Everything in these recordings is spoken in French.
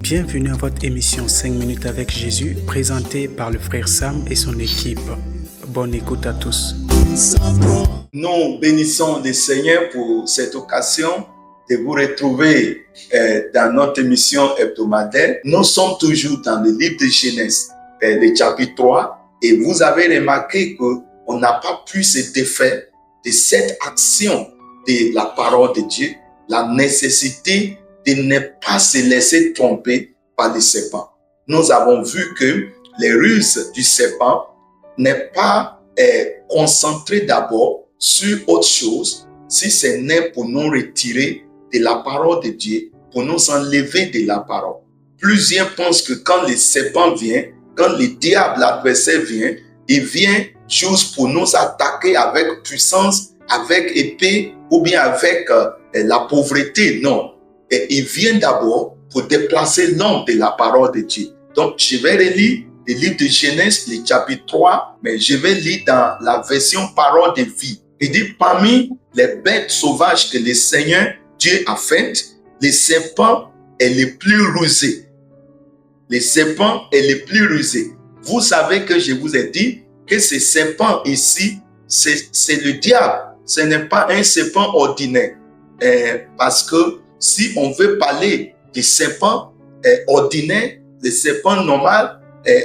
Bienvenue à votre émission 5 minutes avec Jésus, présentée par le frère Sam et son équipe. Bonne écoute à tous. Nous bénissons le Seigneur pour cette occasion de vous retrouver dans notre émission hebdomadaire. Nous sommes toujours dans le livre de Genèse, le chapitre 3, et vous avez remarqué qu'on n'a pas pu se défaire de cette action de la parole de Dieu, la nécessité de ne pas se laisser tromper par le serpent. Nous avons vu que les ruses du serpent n'est pas concentré d'abord sur autre chose, si ce n'est pour nous retirer de la parole de Dieu, pour nous enlever de la parole. Plusieurs pensent que quand le serpent vient, quand le diable, l'adversaire vient, il vient juste pour nous attaquer avec puissance, avec épée ou bien avec la pauvreté. Non. Et il vient d'abord pour déplacer l'homme de la parole de Dieu. Donc, je vais relire le livre de Genèse, le chapitre 3, mais je vais lire dans la version parole de vie. Il dit, parmi les bêtes sauvages que le Seigneur Dieu a faites, le serpent est le plus rusé. Le serpent est le plus rusé. Vous savez que je vous ai dit que ce serpent ici, c'est le diable. Ce n'est pas un serpent ordinaire. Parce que si on veut parler de serpent ordinaire, de serpent normal,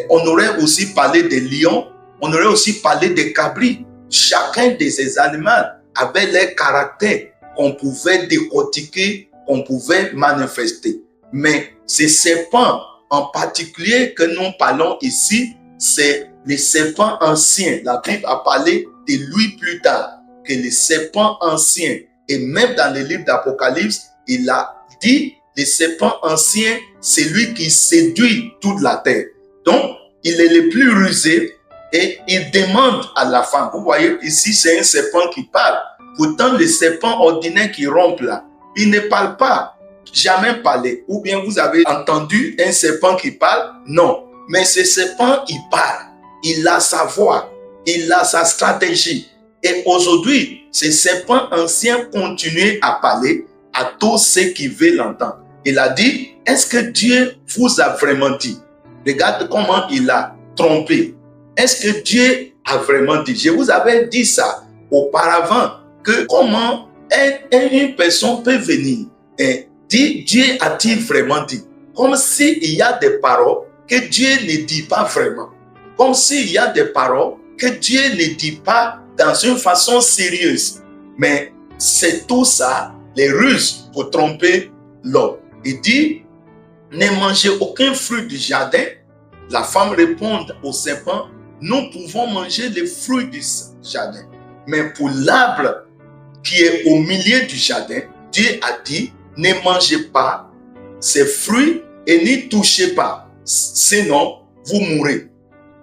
on aurait aussi parlé de lions, on aurait aussi parlé de cabris. Chacun de ces animaux avait leur caractère qu'on pouvait décortiquer, qu'on pouvait manifester. Mais ce serpent en particulier que nous parlons ici, c'est le serpent ancien. La Bible a parlé de lui plus tard, que le serpent ancien. Et même dans le livre d'Apocalypse, il a dit, le serpent ancien, c'est lui qui séduit toute la terre. Donc, il est le plus rusé et il demande à la femme. Vous voyez, ici, c'est un serpent qui parle. Pourtant, le serpent ordinaire qui rompt là, il ne parle pas. Jamais parlé. Ou bien vous avez entendu un serpent qui parle? Non. Mais ce serpent, il parle. Il a sa voix. Il a sa stratégie. Et aujourd'hui, ce serpent ancien continue à parler à tous ceux qui veulent l'entendre. Il a dit, est-ce que Dieu vous a vraiment dit? Regarde comment il a trompé. Est-ce que Dieu a vraiment dit? Je vous avais dit ça auparavant, que comment une personne peut venir et dire, Dieu a-t-il vraiment dit? Comme s'il y a des paroles que Dieu ne dit pas vraiment. Comme s'il y a des paroles que Dieu ne dit pas dans une façon sérieuse. Mais c'est tout ça, les ruses pour tromper l'homme. Il dit, ne mangez aucun fruit du jardin. La femme répond au serpent, nous pouvons manger les fruits du jardin. Mais pour l'arbre qui est au milieu du jardin, Dieu a dit, ne mangez pas ces fruits et n'y touchez pas. Sinon, vous mourrez.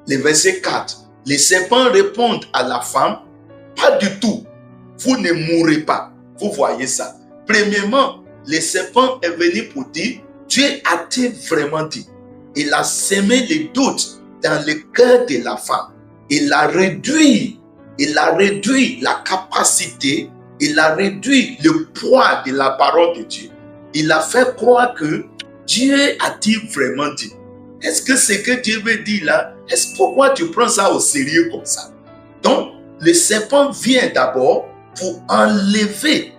Le verset 4. Les serpents répondent à la femme, pas du tout. Vous ne mourrez pas. Vous voyez ça. Premièrement, le serpent est venu pour dire, Dieu a-t-il vraiment dit? Il a semé les doutes dans le cœur de la femme. Il a réduit la capacité, il a réduit le poids de la parole de Dieu. Il a fait croire que Dieu a-t-il vraiment dit? Est-ce que ce que Dieu veut dire là, pourquoi tu prends ça au sérieux comme ça? Donc, le serpent vient d'abord pour enlever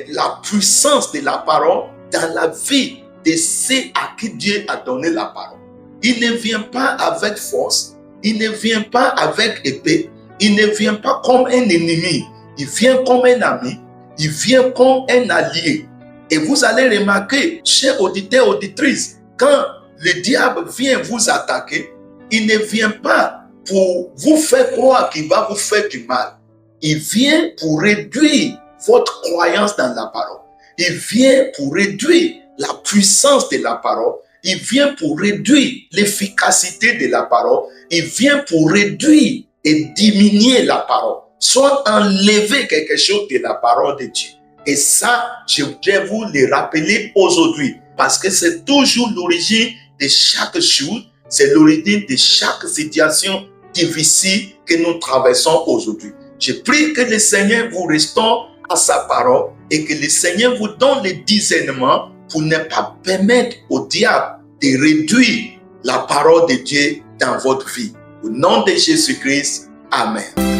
la puissance de la parole dans la vie de ceux à qui Dieu a donné la parole. Il ne vient pas avec force, il ne vient pas avec épée, il ne vient pas comme un ennemi, il vient comme un ami, il vient comme un allié. Et vous allez remarquer, chers auditeurs, auditrices, quand le diable vient vous attaquer, il ne vient pas pour vous faire croire qu'il va vous faire du mal. Il vient pour réduire votre croyance dans la parole. Il vient pour réduire la puissance de la parole. Il vient pour réduire l'efficacité de la parole. Il vient pour réduire et diminuer la parole. Soit enlever quelque chose de la parole de Dieu. Et ça, je voudrais vous le rappeler aujourd'hui. Parce que c'est toujours l'origine de chaque chose. C'est l'origine de chaque situation difficile que nous traversons aujourd'hui. Je prie que le Seigneur vous restaure à sa parole et que le Seigneur vous donne le discernement pour ne pas permettre au diable de réduire la parole de Dieu dans votre vie. Au nom de Jésus-Christ, Amen.